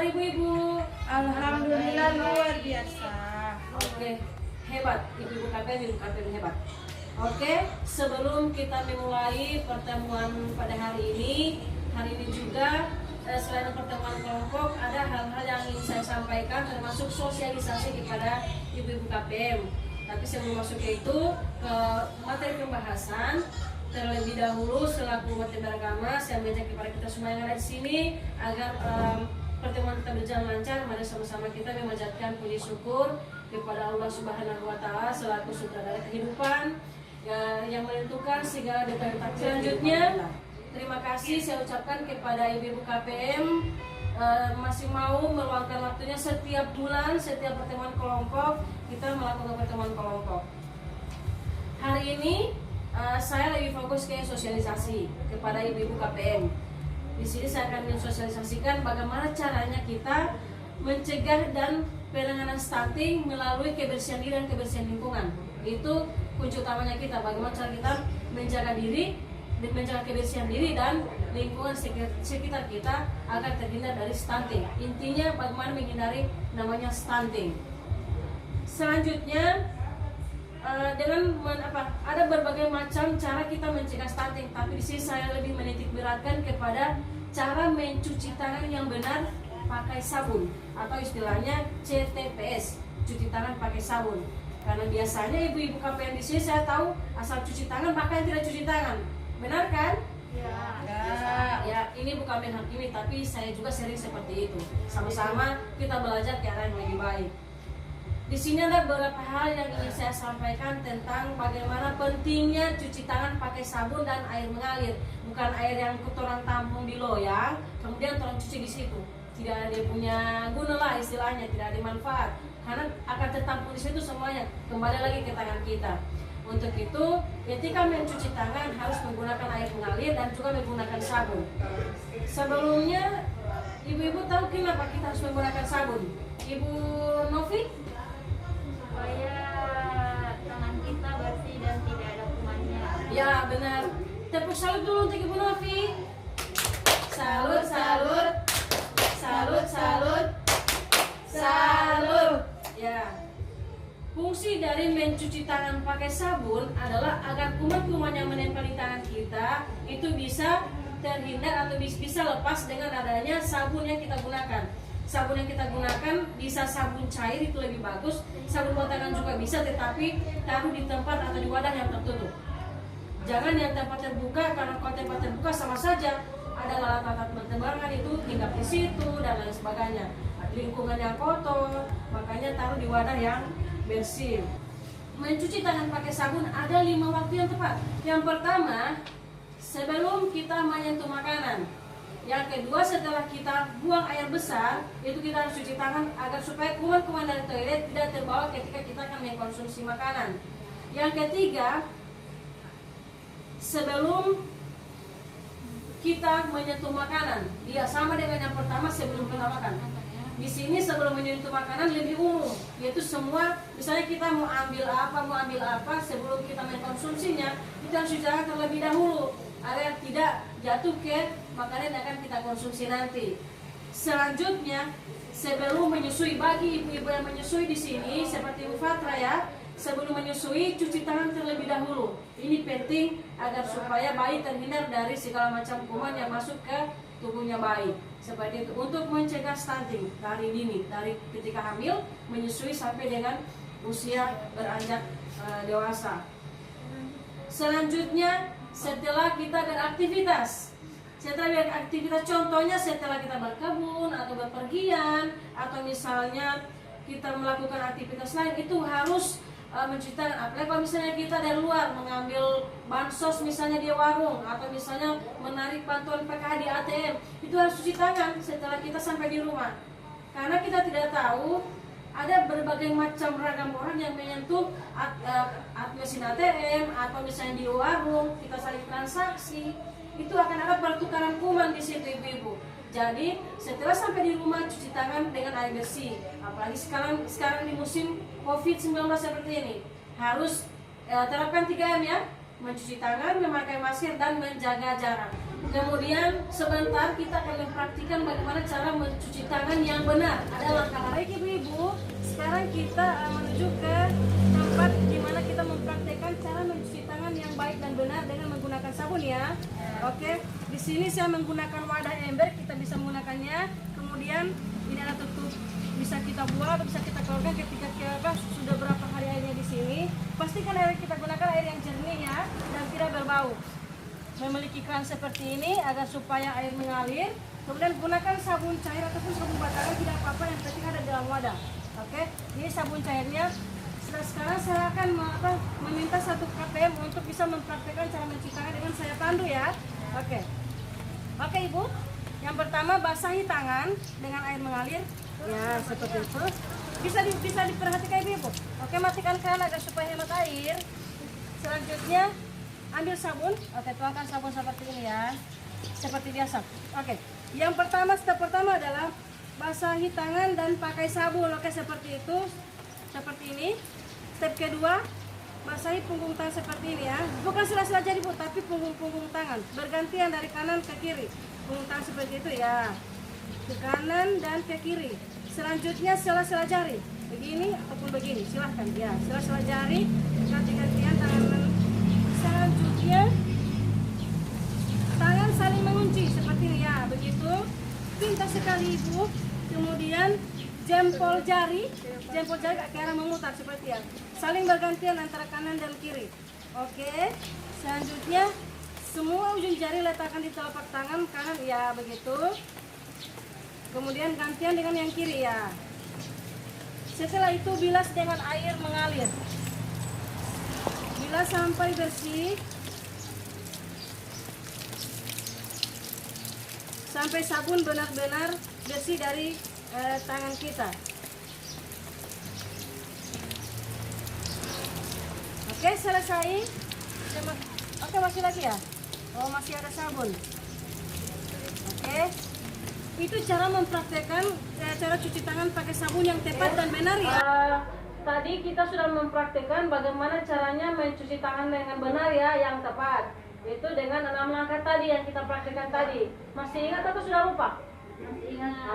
ibu-ibu? Alhamdulillah luar biasa. Oke, hebat ibu-ibu KPM hebat. Oke, sebelum kita memulai pertemuan pada hari ini juga selain pertemuan kelompok ada hal-hal yang ingin saya sampaikan termasuk sosialisasi kepada ibu-ibu KPM. Tapi sebelum masuk ke itu ke materi pembahasan, terlebih dahulu selaku umat beragama saya mengajak kepada kita semua yang ada di sini agar pertemuan kita berjalan lancar. Mari sama-sama kita memanjatkan puji syukur kepada Allah Subhanahu wa taala selaku sutradara kehidupan yang menentukan segala detail. Selanjutnya, terima kasih saya ucapkan kepada ibu-ibu KPM masih mau meluangkan waktunya setiap bulan, setiap pertemuan kelompok kita melakukan pertemuan kelompok. Hari ini saya lebih fokus ke sosialisasi kepada ibu-ibu KPM. Di sini saya akan mensosialisasikan bagaimana caranya kita mencegah dan penanganan stunting melalui kebersihan diri dan kebersihan lingkungan. Itu kunci utamanya kita, bagaimana cara kita menjaga diri, menjaga kebersihan diri dan lingkungan sekitar kita agar terhindar dari stunting. Intinya bagaimana menghindari namanya stunting. Selanjutnya ada berbagai macam cara kita mencegah stunting, tapi di sini saya lebih menitik beratkan kepada cara mencuci tangan yang benar pakai sabun atau istilahnya CTPS, cuci tangan pakai sabun. Karena biasanya ibu-ibu KPM di sini saya tahu asal cuci tangan bahkan tidak cuci tangan, benar kan? Ya, ini bukan menghakimi, tapi saya juga sering seperti itu. Sama-sama kita belajar ke arah yang lebih baik. Di sini ada beberapa hal yang ingin saya sampaikan tentang bagaimana pentingnya cuci tangan pakai sabun dan air mengalir, bukan air yang kotoran tampung di loyang, kemudian tolong cuci di situ. Tidak ada punya guna lah istilahnya, tidak ada manfaat, karena akan tertampung di situ semuanya, kembali lagi ke tangan kita. Untuk itu, ketika mencuci tangan harus menggunakan air mengalir dan juga menggunakan sabun. Sebelumnya, ibu-ibu tahu kenapa kita harus menggunakan sabun? Ibu Novi? Supaya tangan kita bersih dan tidak ada kumannya. Ya benar. Tepuk salut dulu untuk Ibu Novi. Salut, salut, salut, salut, salut. Ya. Fungsi dari mencuci tangan pakai sabun adalah agar kuman-kuman yang menempel di tangan kita itu bisa terhindar atau bisa lepas dengan adanya sabun yang kita gunakan. Sabun yang kita gunakan bisa sabun cair, itu lebih bagus. Sabun buat tangan juga bisa, tetapi taruh di tempat atau di wadah yang tertutup. Jangan yang tempat terbuka, karena kalau tempat terbuka sama saja ada lalat-lalat bertebaran itu hinggap di situ dan lain sebagainya. Lingkungan yang kotor, makanya taruh di wadah yang bersih. Mencuci tangan pakai sabun ada 5 waktu yang tepat. Yang pertama, sebelum kita menyentuh makanan. Yang kedua, setelah kita buang air besar, itu kita harus cuci tangan agar supaya kuman-kuman dari toilet tidak terbawa ketika kita akan mengkonsumsi makanan. Yang ketiga, sebelum kita menyentuh makanan, dia sama dengan yang pertama sebelum kita makan. Di sini sebelum menyentuh makanan lebih umum, yaitu semua, misalnya kita mau ambil apa, sebelum kita mengkonsumsinya, kita harus cuci tangan terlebih dahulu agar tidak jatuh ke makanan yang akan kita konsumsi nanti. Selanjutnya, sebelum menyusui, bagi ibu-ibu yang menyusui di sini seperti Ibu Fatra ya, sebelum menyusui cuci tangan terlebih dahulu. Ini penting agar supaya bayi terhindar dari segala macam kuman yang masuk ke tubuhnya bayi. Seperti itu untuk mencegah stunting dari dini, dari ketika hamil, menyusui sampai dengan usia beranjak dewasa. Selanjutnya, setelah kita beraktivitas, contohnya setelah kita berkebun atau berpergian, atau misalnya kita melakukan aktivitas lain, itu harus mencuci tangan. Apalagi kalau misalnya kita dari luar mengambil bansos misalnya di warung, atau misalnya menarik bantuan PKH di ATM, itu harus cuci tangan setelah kita sampai di rumah. Karena kita tidak tahu, ada berbagai macam ragam orang yang menyentuh mesin ATM atau misalnya di warung, kita saling transaksi, itu akan ada pertukaran kuman di situ ibu-ibu. Jadi setelah sampai di rumah cuci tangan dengan air bersih. Apalagi sekarang di musim COVID-19 seperti ini, harus terapkan 3M ya, mencuci tangan, memakai masker dan menjaga jarak. Kemudian sebentar kita akan mempraktikkan bagaimana cara mencuci tangan yang benar. Ada langkah. Baik ibu-ibu, sekarang kita menuju ke tempat di mana kita mempraktikkan cara mencuci tangan yang baik dan benar dengan menggunakan sabun ya. Oke, di sini saya menggunakan wadah ember, kita bisa menggunakannya. Kemudian ini ada tutup, bisa kita buat atau bisa kita keluarkan ketika kita sudah berapa hari airnya di sini. Pastikan air yang kita gunakan air yang jernih ya dan tidak berbau. Memiliki keran seperti ini agar supaya air mengalir. Kemudian gunakan sabun cair ataupun sabun batangan, tidak apa-apa, yang penting ada dalam wadah. Oke, ini sabun cairnya. Sekarang saya akan meminta 1 KPM untuk bisa mempraktikkan cara mencuci tangan dengan saya pandu ya. Oke ibu. Yang pertama basahi tangan dengan air mengalir. Ya seperti itu. Bisa diperhatikan ibu. Oke, matikan keran agar supaya hemat air. Selanjutnya ambil sabun. Oke, tuangkan sabun seperti ini ya. Seperti biasa. Oke. Yang pertama, step pertama adalah basahi tangan dan pakai sabun. Oke, seperti itu. Seperti ini. Step kedua, basahi punggung tangan seperti ini ya. Bukan sela-sela jari bu, tapi punggung tangan. Bergantian dari kanan ke kiri. Punggung tangan seperti itu ya. Ke kanan dan ke kiri. Selanjutnya sela-sela jari. Begini ataupun begini, silahkan ya. Sela-sela jari, ganti-gantian tangan. Selanjutnya tangan saling mengunci seperti ini ya. Begitu. Pintar sekali ibu. Kemudian jempol jari ke arah memutar seperti ya. Saling bergantian antara kanan dan kiri. Oke. Selanjutnya semua ujung jari letakkan di telapak tangan kanan ya, begitu. Kemudian gantian dengan yang kiri ya. Setelah itu bilas dengan air mengalir. Bilas sampai bersih. Sampai sabun benar-benar bersih dari tangan kita. Oke, selesai. Oke, masih lagi ya? Oh, masih ada sabun. Oke. Itu cara mempraktekkan cara cuci tangan pakai sabun yang tepat dan benar ya. Tadi kita sudah mempraktekkan bagaimana caranya mencuci tangan dengan benar ya, yang tepat. Itu dengan 6 langkah tadi yang kita praktekkan tadi. Masih ingat atau sudah lupa?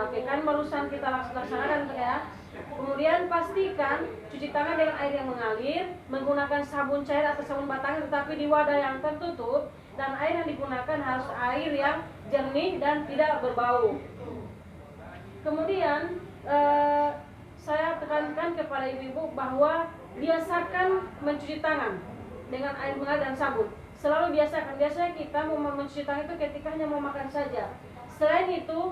Oke, kan barusan kita laksanakan ya. Kemudian pastikan cuci tangan dengan air yang mengalir, menggunakan sabun cair atau sabun batangan tetapi di wadah yang tertutup, dan air yang digunakan harus air yang jernih dan tidak berbau. Kemudian saya tekankan kepada ibu-ibu bahwa biasakan mencuci tangan dengan air mengalir dan sabun. Selalu biasakan. Biasanya kita mau mencuci tangan itu ketika hanya mau makan saja. Selain itu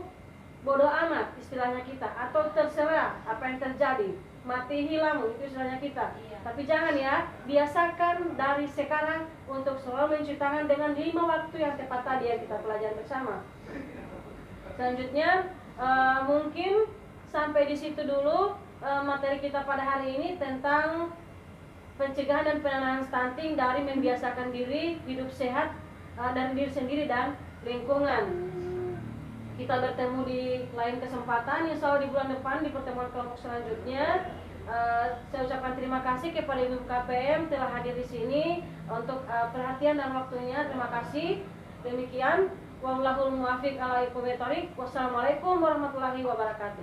bodoh amat istilahnya kita, atau terserah apa yang terjadi, mati hilang itu istilahnya kita. Tapi jangan ya, biasakan dari sekarang untuk selalu mencuci tangan dengan 5 waktu yang tepat tadi yang kita pelajari bersama. Selanjutnya mungkin sampai di situ dulu materi kita pada hari ini tentang pencegahan dan penanganan stunting dari membiasakan diri hidup sehat dari diri sendiri dan lingkungan. Kita bertemu di lain kesempatan, insya Allah di bulan depan di pertemuan kelompok selanjutnya. Saya ucapkan terima kasih kepada Ibu KPM telah hadir di sini untuk perhatian dan waktunya. Terima kasih. Demikian. Wallahul muwaffiq ala aqwamit thoriq. Wassalamualaikum warahmatullahi wabarakatuh.